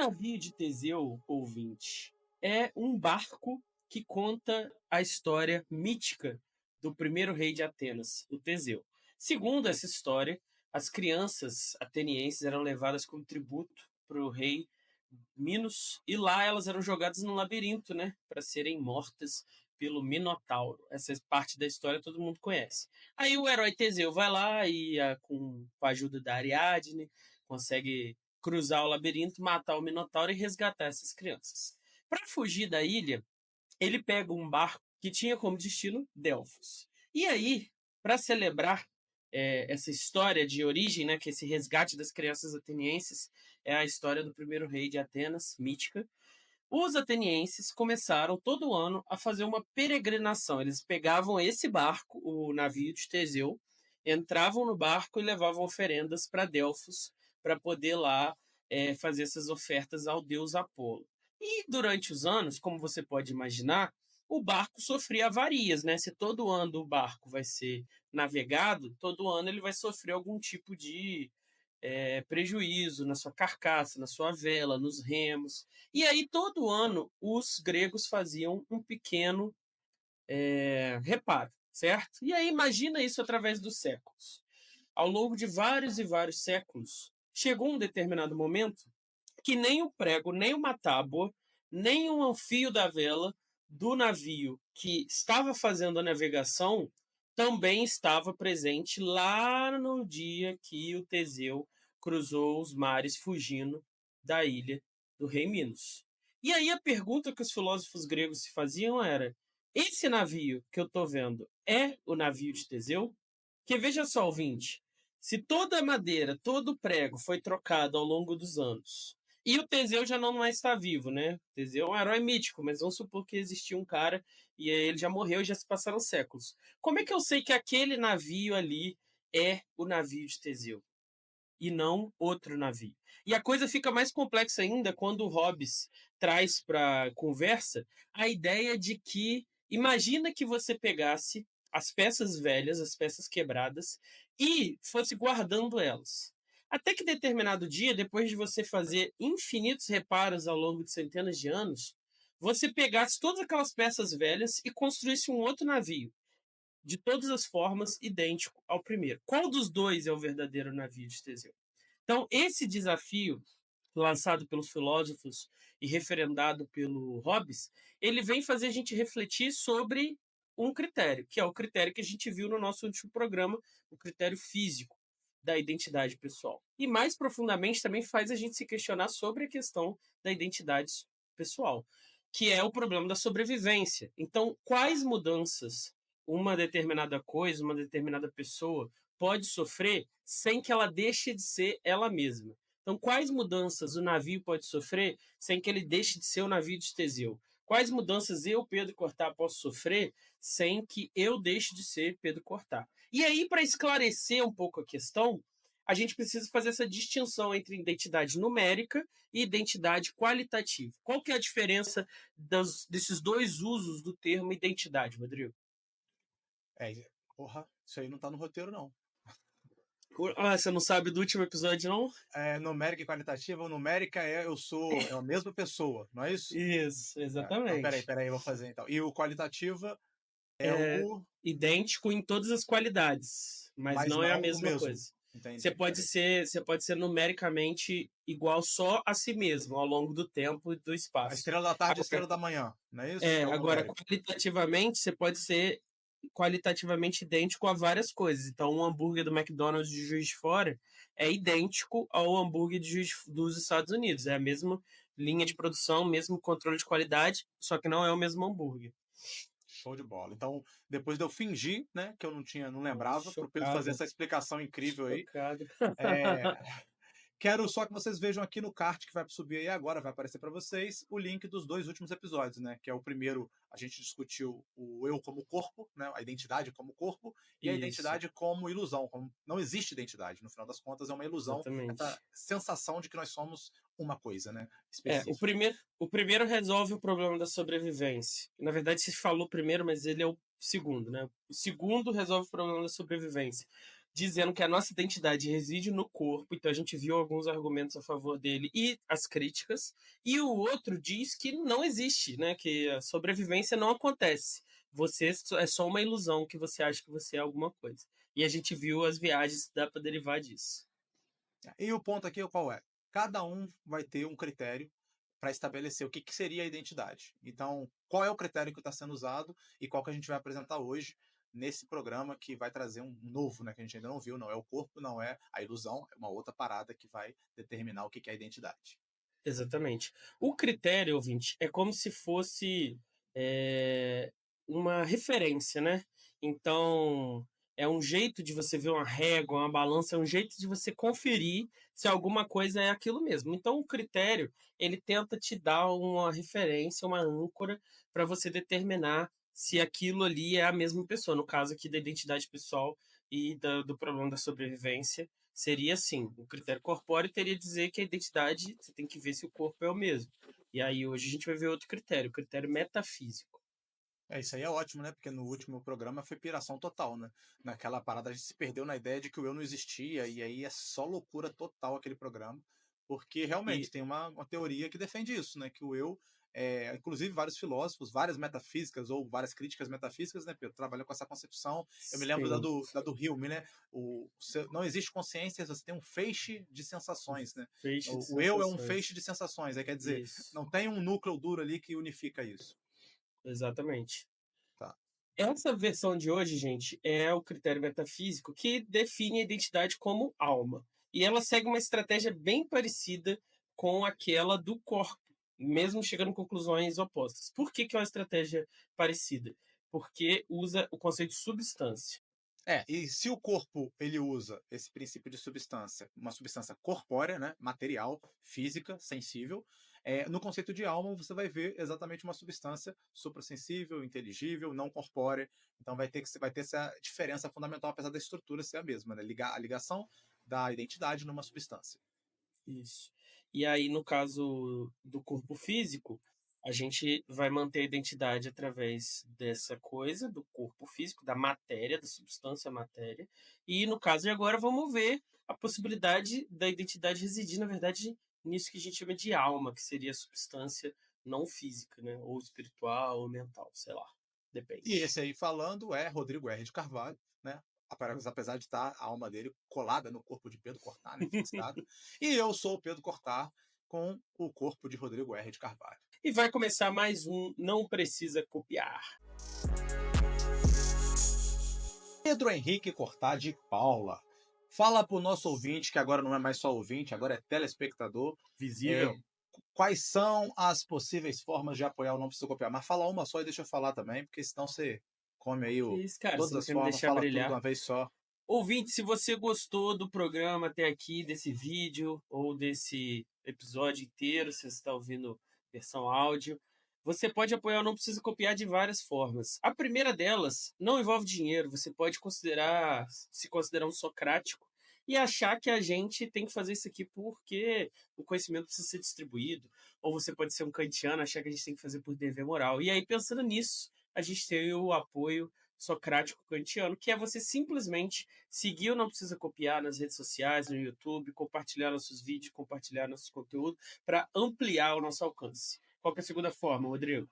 navio de Teseu, ouvinte, é um barco que conta a história mítica do primeiro rei de Atenas, o Teseu. Segundo essa história, as crianças atenienses eram levadas como tributo para o rei Minos, e lá elas eram jogadas no labirinto, né, para serem mortas pelo Minotauro. Essa parte da história todo mundo conhece. Aí o herói Teseu vai lá e, com a ajuda da Ariadne, consegue cruzar o labirinto, matar o Minotauro e resgatar essas crianças. Para fugir da ilha, ele pega um barco que tinha como destino Delfos. E aí, para celebrar essa história de origem, né, que esse resgate das crianças atenienses é a história do primeiro rei de Atenas, mítica, os atenienses começaram todo ano a fazer uma peregrinação. Eles pegavam esse barco, o navio de Teseu, entravam no barco e levavam oferendas para Delfos para poder lá fazer essas ofertas ao deus Apolo. E durante os anos, como você pode imaginar, o barco sofria avarias, né? Se todo ano o barco vai ser navegado, todo ano ele vai sofrer algum tipo de prejuízo na sua carcaça, na sua vela, nos remos. E aí, todo ano, os gregos faziam um pequeno reparo, certo? E aí, imagina isso através dos séculos. Ao longo de vários e vários séculos, chegou um determinado momento que nem o prego, nem uma tábua, nem um fio da vela do navio que estava fazendo a navegação também estava presente lá no dia que o Teseu cruzou os mares fugindo da ilha do rei Minos. E aí a pergunta que os filósofos gregos se faziam era: esse navio que eu estou vendo é o navio de Teseu? Que veja só, ouvinte, se toda a madeira, todo o prego foi trocado ao longo dos anos, e o Teseu já não mais está vivo, né? O Teseu é um herói mítico, mas vamos supor que existia um cara e ele já morreu e já se passaram séculos. Como é que eu sei que aquele navio ali é o navio de Teseu e não outro navio? E a coisa fica mais complexa ainda quando o Hobbes traz para a conversa a ideia de que imagina que você pegasse as peças velhas, as peças quebradas, e fosse guardando elas. Até que determinado dia, depois de você fazer infinitos reparos ao longo de centenas de anos, você pegasse todas aquelas peças velhas e construísse um outro navio, de todas as formas, idêntico ao primeiro. Qual dos dois é o verdadeiro navio de Teseu? Então, esse desafio, lançado pelos filósofos e referendado pelo Hobbes, ele vem fazer a gente refletir sobre um critério, que é o critério que a gente viu no nosso último programa, o critério físico da identidade pessoal. E mais profundamente também faz a gente se questionar sobre a questão da identidade pessoal, que é o problema da sobrevivência. Então, quais mudanças uma determinada coisa, uma determinada pessoa pode sofrer sem que ela deixe de ser ela mesma? Então, quais mudanças o navio pode sofrer sem que ele deixe de ser o navio de Teseu? Quais mudanças eu, Pedro Cortá, posso sofrer sem que eu deixe de ser Pedro Cortá? E aí, para esclarecer um pouco a questão, a gente precisa fazer essa distinção entre identidade numérica e identidade qualitativa. Qual que é a diferença desses dois usos do termo identidade, Rodrigo? Porra, isso aí não tá no roteiro, não. Ah, você não sabe do último episódio, não? Numérica e qualitativa. Numérica é a mesma pessoa, não é isso? Isso, Então, exatamente. peraí, eu vou fazer então. E o qualitativa é É o. idêntico em todas as qualidades, mas Mas não é a não o mesma mesmo. coisa. Entendi, peraí. Você pode ser numericamente igual só a si mesmo ao longo do tempo e do A espaço. estrela da tarde e a Agora, estrela da manhã, não é isso? É o agora numérico. qualitativamente, você pode ser qualitativamente idêntico a várias coisas. Então, um hambúrguer do McDonald's de Juiz de Fora é idêntico ao hambúrguer dos Estados Unidos. É a mesma linha de produção, mesmo controle de qualidade, só que não é o mesmo hambúrguer. Show de bola. Então, depois de eu fingir, né, que eu não lembrava, para o Pedro fazer Chocado, essa explicação incrível aí, chocado. é, quero só que vocês vejam aqui no card que vai subir aí agora, vai aparecer para vocês, o link dos dois últimos episódios, né? Que é o primeiro, a gente discutiu o eu como corpo, né? A identidade como corpo, e a Isso, identidade como ilusão. Como não existe identidade, no final das contas é uma ilusão, essa exatamente. sensação de que nós somos uma coisa, né? O Específica. primeiro resolve o problema da sobrevivência. Na verdade, se falou primeiro, mas ele é o segundo, né? O segundo resolve o problema da sobrevivência. dizendo que a nossa identidade reside no corpo, então a gente viu alguns argumentos a favor dele e as críticas, e o outro diz que não existe, né, que a sobrevivência não acontece. É só uma ilusão que você acha que você é alguma coisa. E a gente viu as viagens que dá para derivar disso. E o ponto aqui qual é? Cada um vai ter um critério para estabelecer o que seria a identidade. Então, qual é o critério que está sendo usado e qual que a gente vai apresentar hoje nesse programa que vai trazer um novo, né, que a gente ainda não viu, não é o corpo, não é a ilusão, é uma outra parada que vai determinar o que é a identidade. Exatamente. O critério, ouvinte, é como se fosse é, uma referência, né? Então, é um jeito de você ver uma régua, uma balança, é um jeito de você conferir se alguma coisa é aquilo mesmo. Então, o critério, ele tenta te dar uma referência, uma âncora, para você determinar se aquilo ali é a mesma pessoa. No caso aqui da identidade pessoal e do problema da sobrevivência, seria assim, o critério corpóreo teria que dizer que a identidade, você tem que ver se o corpo é o mesmo. E aí hoje a gente vai ver outro critério, o critério metafísico. Isso aí é ótimo, né? Porque no último programa foi piração total, né? Naquela parada a gente se perdeu na ideia de que o eu não existia, e aí é só loucura total aquele programa, porque realmente E tem uma teoria que defende isso, né? Que o eu, inclusive vários filósofos, várias metafísicas ou várias críticas metafísicas, né, Pedro, trabalham com essa concepção. Eu me lembro sim, da do Hume, né? Não existe consciência, você tem um feixe de sensações, né? feixe de O eu é um sensações. feixe de sensações, aí quer dizer, Isso, não tem um núcleo duro ali que unifica isso. exatamente. Tá. Essa versão de hoje, gente, é o critério metafísico que define a identidade como alma. E ela segue uma estratégia bem parecida com aquela do corpo, mesmo chegando a conclusões opostas. Por que é uma estratégia parecida? Porque usa o conceito de substância. E se o corpo ele usa esse princípio de substância, uma substância corpórea, né, material, física, sensível, no conceito de alma você vai ver exatamente uma substância suprassensível, inteligível, não corpórea. Então vai ter essa diferença fundamental, apesar da estrutura ser a mesma, né, a ligação da identidade numa substância. Isso. E aí, no caso do corpo físico, a gente vai manter a identidade através dessa coisa, do corpo físico, da matéria, da substância matéria. E no caso de agora, vamos ver a possibilidade da identidade residir, na verdade, nisso que a gente chama de alma, que seria a substância não física, né? Ou espiritual, ou mental, sei lá. E Depende. esse aí falando é Rodrigo R. de Carvalho, né? Apesar de estar a alma dele colada no corpo de Pedro Cortar, né, fixada. E eu sou o Pedro Cortar com o corpo de Rodrigo R. de Carvalho. E vai começar mais um Não Precisa Copiar. Pedro Henrique Cortar de Paula. Fala para o nosso ouvinte, que agora não é mais só ouvinte, agora é telespectador, é, Visível? quais são as possíveis formas de apoiar o Não Precisa Copiar. Mas fala uma só e deixa eu falar também, porque senão você come aí Que isso, cara? todas Você não as quer me formas, deixar fala tudo de brilhar? uma vez só. Ouvinte, se você gostou do programa até aqui, desse vídeo ou desse episódio inteiro, se você está ouvindo versão áudio, você pode apoiar ou Não Precisa Copiar de várias formas. A primeira delas não envolve dinheiro, você pode se considerar um socrático e achar que a gente tem que fazer isso aqui porque o conhecimento precisa ser distribuído. Ou você pode ser um kantiano, achar que a gente tem que fazer por dever moral. E aí, pensando nisso, a gente tem o apoio socrático kantiano, que é você simplesmente seguir ou Não Precisa Copiar nas redes sociais, no YouTube, compartilhar nossos vídeos, compartilhar nossos conteúdos para ampliar o nosso alcance. Qual que é a segunda forma, Rodrigo?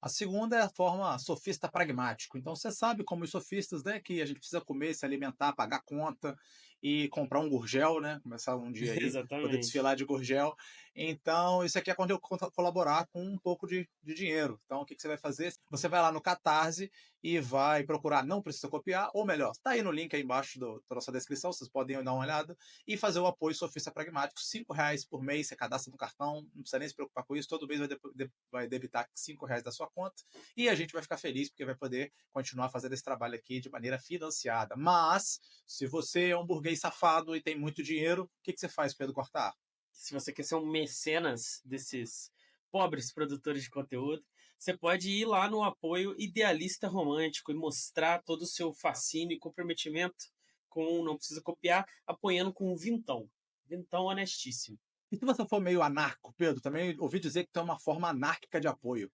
A segunda é a forma sofista pragmático. Então você sabe como os sofistas, né, que a gente precisa comer, se alimentar, pagar conta e comprar um gurgel, né? Começar um dia aí, poder Exatamente. desfilar de gurgel. Então, isso aqui é quando eu colaborar com um pouco de dinheiro. Então, o que você vai fazer? Você vai lá no Catarse e vai procurar Não Precisa Copiar, ou melhor, está aí no link aí embaixo da nossa descrição, vocês podem dar uma olhada, e fazer o apoio sofista pragmático. R$ 5 por mês, você cadastra no cartão, não precisa nem se preocupar com isso, todo mês vai debitar R$ 5 da sua conta, e a gente vai ficar feliz porque vai poder continuar fazendo esse trabalho aqui de maneira financiada. Mas, se você é um burguês safado e tem muito dinheiro, o que você faz, Pedro Cortar? Se você quer ser um mecenas desses pobres produtores de conteúdo, você pode ir lá no apoio idealista romântico e mostrar todo o seu fascínio e comprometimento com Não Precisa Copiar, apoiando com um vintão. Vintão honestíssimo. E se você for meio anarco, Pedro, também ouvi dizer que tem uma forma anárquica de apoio.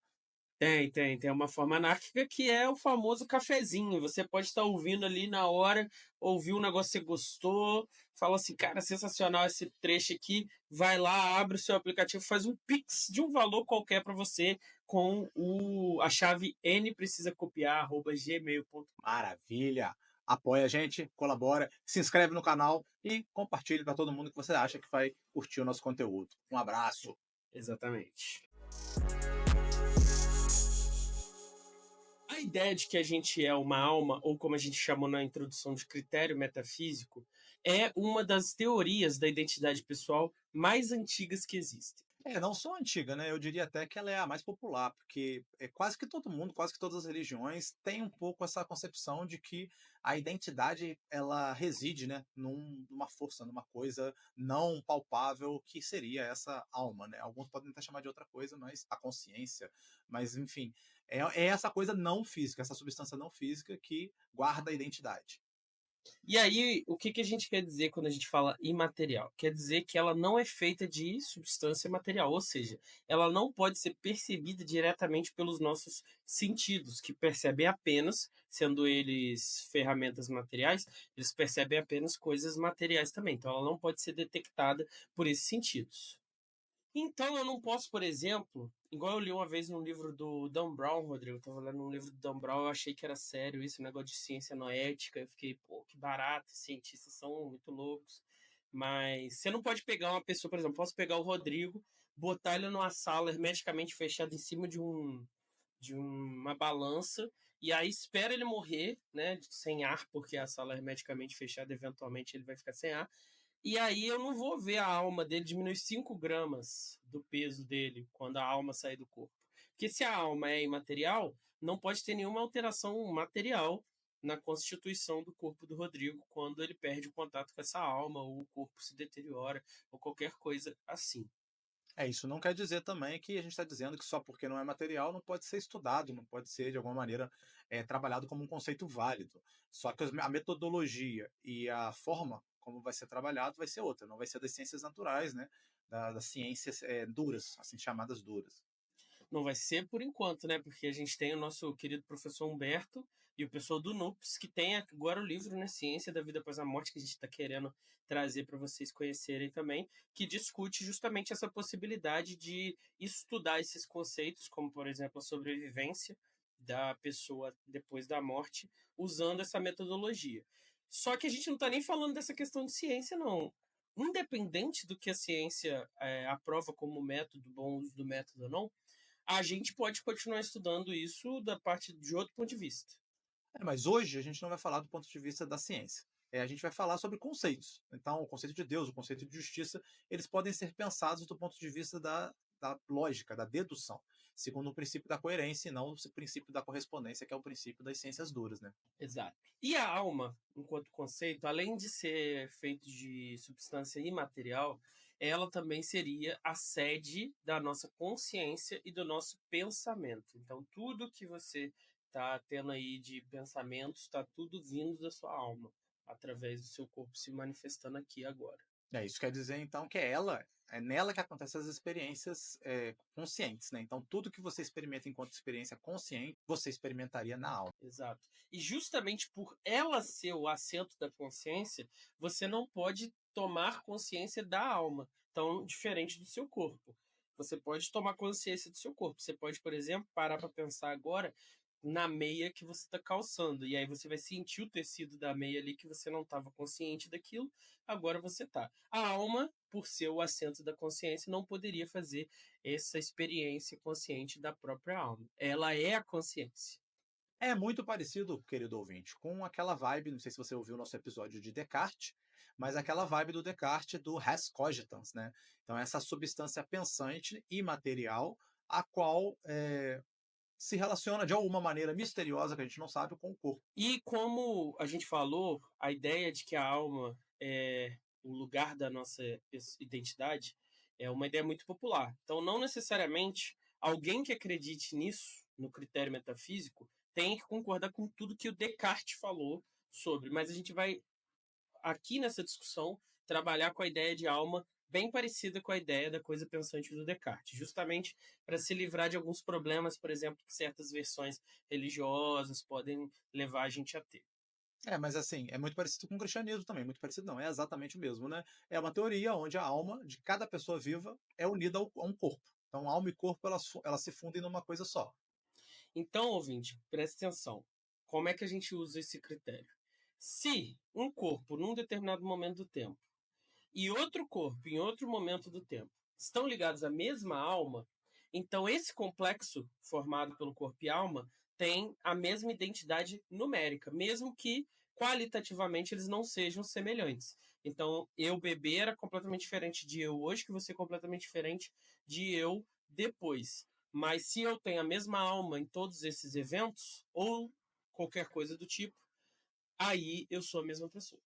Tem uma forma anárquica que é o famoso cafezinho. Você pode estar ouvindo ali na hora, ouviu um negócio que você gostou, fala assim, cara, sensacional esse trecho aqui, vai lá, abre o seu aplicativo, faz um Pix de um valor qualquer para você com a chave nprecisacopiar@gmail.com. Maravilha! Apoia a gente, colabora, se inscreve no canal e compartilhe para todo mundo que você acha que vai curtir o nosso conteúdo. Um abraço! Exatamente. A ideia de que a gente é uma alma, ou como a gente chamou na introdução de critério metafísico, é uma das teorias da identidade pessoal mais antigas que existem. Não só antiga, né? Eu diria até que ela é a mais popular, porque quase que todo mundo, quase que todas as religiões têm um pouco essa concepção de que a identidade ela reside, né, numa força, numa coisa não palpável que seria essa alma, né? Alguns podem até chamar de outra coisa, mas a consciência, mas enfim, é essa coisa não física, essa substância não física que guarda a identidade. E aí, o que a gente quer dizer quando a gente fala imaterial? Quer dizer que ela não é feita de substância material, ou seja, ela não pode ser percebida diretamente pelos nossos sentidos, que percebem apenas, sendo eles ferramentas materiais, eles percebem apenas coisas materiais também. Então, ela não pode ser detectada por esses sentidos. Então eu não posso, por exemplo, igual eu li uma vez num livro do Dan Brown, Rodrigo, eu tava lendo um livro do Dan Brown, eu achei que era sério isso, negócio de ciência noética, eu fiquei, pô, que barato, cientistas são muito loucos. Mas você não pode pegar uma pessoa, por exemplo, posso pegar o Rodrigo, botar ele numa sala hermeticamente fechada em cima de uma balança, e aí espera ele morrer, né, sem ar, porque a sala é hermeticamente fechada, eventualmente ele vai ficar sem ar. E aí eu não vou ver a alma dele diminuir 5 gramas do peso dele quando a alma sair do corpo. Porque se a alma é imaterial, não pode ter nenhuma alteração material na constituição do corpo do Rodrigo quando ele perde o contato com essa alma, ou o corpo se deteriora, ou qualquer coisa assim. Isso não quer dizer também que a gente está dizendo que só porque não é material não pode ser estudado, não pode ser de alguma maneira trabalhado como um conceito válido. Só que a metodologia e a forma como vai ser trabalhado vai ser outra, não vai ser das ciências naturais, né? Das ciências duras, assim chamadas duras. Não vai ser por enquanto, né? Porque a gente tem o nosso querido professor Humberto e o pessoal do NUPS, que tem agora o livro, né, Ciência da Vida Após a Morte, que a gente está querendo trazer para vocês conhecerem também, que discute justamente essa possibilidade de estudar esses conceitos, como, por exemplo, a sobrevivência da pessoa depois da morte, usando essa metodologia. Só que a gente não está nem falando dessa questão de ciência, não. Independente do que a ciência aprova como método, bom uso do método ou não, a gente pode continuar estudando isso da parte de outro ponto de vista. Mas hoje a gente não vai falar do ponto de vista da ciência. A gente vai falar sobre conceitos. Então, o conceito de Deus, o conceito de justiça, eles podem ser pensados do ponto de vista da lógica, da dedução, segundo o princípio da coerência e não o princípio da correspondência, que é o princípio das ciências duras, né? Exato. E a alma, enquanto conceito, além de ser feito de substância imaterial, ela também seria a sede da nossa consciência e do nosso pensamento. Então, tudo que você está tendo aí de pensamentos, está tudo vindo da sua alma, através do seu corpo se manifestando aqui agora. Isso quer dizer, então, que é nela que acontecem as experiências conscientes, né? Então, tudo que você experimenta enquanto experiência consciente, você experimentaria na alma. Exato. E justamente por ela ser o assento da consciência, você não pode tomar consciência da alma, tão diferente do seu corpo. Você pode tomar consciência do seu corpo. Você pode, por exemplo, parar para pensar agora na meia que você está calçando. E aí você vai sentir o tecido da meia ali que você não estava consciente daquilo, agora você está. A alma, por ser o assento da consciência, não poderia fazer essa experiência consciente da própria alma. Ela é a consciência. É muito parecido, querido ouvinte, com aquela vibe, não sei se você ouviu o nosso episódio de Descartes, mas aquela vibe do Descartes do res cogitans, né? Então, essa substância pensante imaterial, a qual se relaciona de alguma maneira misteriosa que a gente não sabe com o corpo. E como a gente falou, a ideia de que a alma é o lugar da nossa identidade é uma ideia muito popular. Então, não necessariamente alguém que acredite nisso, no critério metafísico, tem que concordar com tudo que o Descartes falou sobre. Mas a gente vai, aqui nessa discussão, trabalhar com a ideia de alma bem parecida com a ideia da coisa pensante do Descartes, justamente para se livrar de alguns problemas, por exemplo, que certas versões religiosas podem levar a gente a ter. Mas assim, é muito parecido com o cristianismo também, muito parecido não, é exatamente o mesmo, né? É uma teoria onde a alma de cada pessoa viva é unida a um corpo. Então, alma e corpo, elas se fundem numa coisa só. Então, ouvinte, preste atenção. Como é que a gente usa esse critério? Se um corpo, num determinado momento do tempo, e outro corpo, em outro momento do tempo, estão ligados à mesma alma, então esse complexo formado pelo corpo e alma tem a mesma identidade numérica, mesmo que qualitativamente eles não sejam semelhantes. Então, eu bebê era completamente diferente de eu hoje, que você é completamente diferente de eu depois. Mas se eu tenho a mesma alma em todos esses eventos, ou qualquer coisa do tipo, aí eu sou a mesma pessoa.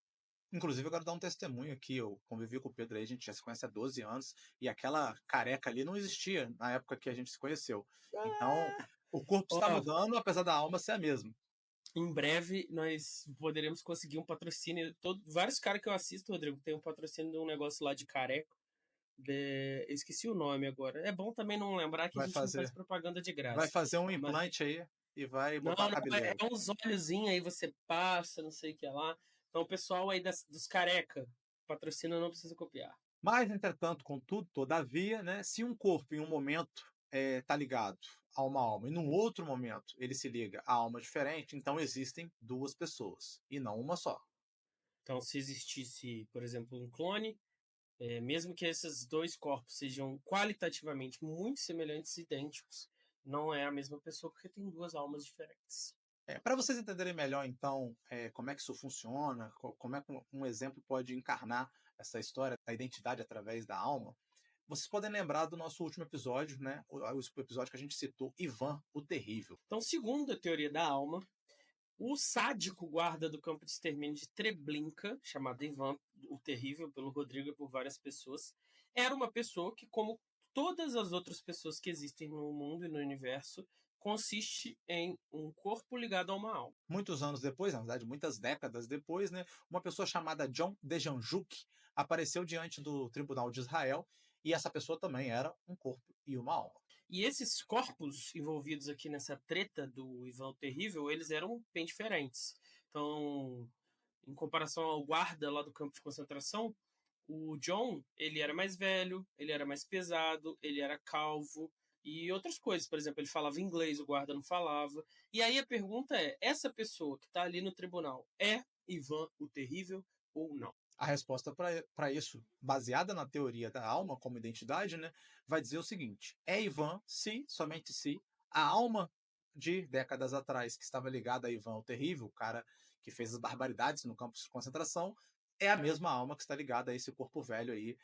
Inclusive, eu quero dar um testemunho aqui. Eu convivi com o Pedro aí, a gente já se conhece há 12 anos, e aquela careca ali não existia na época que a gente se conheceu. Então, o corpo está Ó, mudando, apesar da alma ser a mesma. em breve nós poderemos conseguir um patrocínio. Vários caras que eu assisto, Rodrigo, tem um patrocínio de um negócio lá de careca. Eu esqueci o nome agora. É bom também não lembrar que a Vai gente não faz fazer, propaganda de vai graça. fazer um Mas, implante aí e vai não, botar a não, é cabeleira. uns olhozinhos aí você passa, não sei o que lá. Então o pessoal aí dos careca, patrocínio não precisa copiar. Mas, entretanto, contudo, todavia, né, se um corpo em um momento está ligado a uma alma e num outro momento ele se liga a alma diferente, então existem duas pessoas e não uma só. Então se existisse, por exemplo, um clone, mesmo que esses dois corpos sejam qualitativamente muito semelhantes e idênticos, não é a mesma pessoa porque tem duas almas diferentes. Para vocês entenderem melhor, então, como é que isso funciona, como é que um exemplo pode encarnar essa história da identidade através da alma, vocês podem lembrar do nosso último episódio, né? O episódio que a gente citou, Ivan o Terrível. Então, segundo a teoria da alma, o sádico guarda do campo de extermínio de Treblinka, chamado Ivan o Terrível pelo Rodrigo e por várias pessoas, era uma pessoa que, como todas as outras pessoas que existem no mundo e no universo, consiste em um corpo ligado a uma alma. Muitos anos depois, na verdade, muitas décadas depois, né, uma pessoa chamada John Dejanjuk apareceu diante do Tribunal de Israel e essa pessoa também era um corpo e uma alma. E esses corpos envolvidos aqui nessa treta do Ivan o Terrível, eles eram bem diferentes. Então, em comparação ao guarda lá do campo de concentração, o John, ele era mais velho, ele era mais pesado, ele era calvo e outras coisas. Por exemplo, ele falava inglês, o guarda não falava. E aí a pergunta é: essa pessoa que está ali no tribunal é Ivan o Terrível ou não? A resposta para isso, baseada na teoria da alma como identidade, né, vai dizer o seguinte: é Ivan se, somente se, a alma de décadas atrás que estava ligada a Ivan o Terrível, o cara que fez as barbaridades no campo de concentração, é a mesma alma que está ligada a esse corpo velho aí,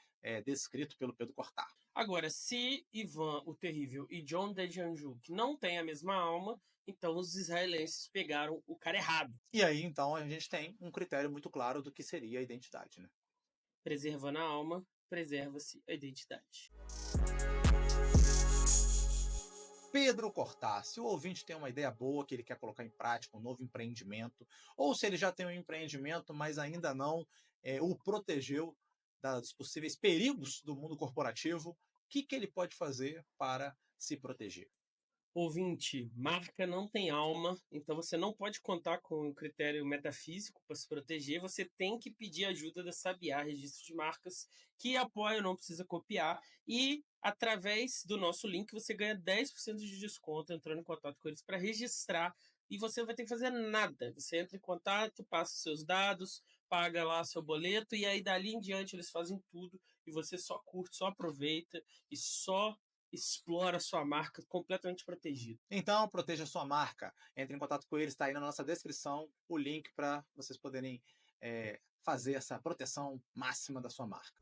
descrito pelo Pedro Cortar. Agora, se Ivan o Terrível e John Dejanjuk não têm a mesma alma, então os israelenses pegaram o cara errado, E aí, então, a gente tem um critério muito claro do que seria a identidade, né? preservando a alma, preserva-se a identidade. Pedro Cortar, se o ouvinte tem uma ideia boa que ele quer colocar em prática, um novo empreendimento, ou se ele já tem um empreendimento, mas ainda não o protegeu dos possíveis perigos do mundo corporativo, o que ele pode fazer para se proteger? Ouvinte, marca não tem alma, então você não pode contar com o critério metafísico para se proteger. Você tem que pedir ajuda da Sabiá Registro de Marcas, que apoia, não precisa copiar. E através do nosso link você ganha 10% de desconto entrando em contato com eles para registrar. E você não vai ter que fazer nada. Você entra em contato, passa os seus dados, paga lá seu boleto, e aí dali em diante eles fazem tudo. E você só curte, só aproveita e só explora sua marca completamente protegida. Então, proteja sua marca. Entre em contato com eles, está aí na nossa descrição o link para vocês poderem fazer essa proteção máxima da sua marca.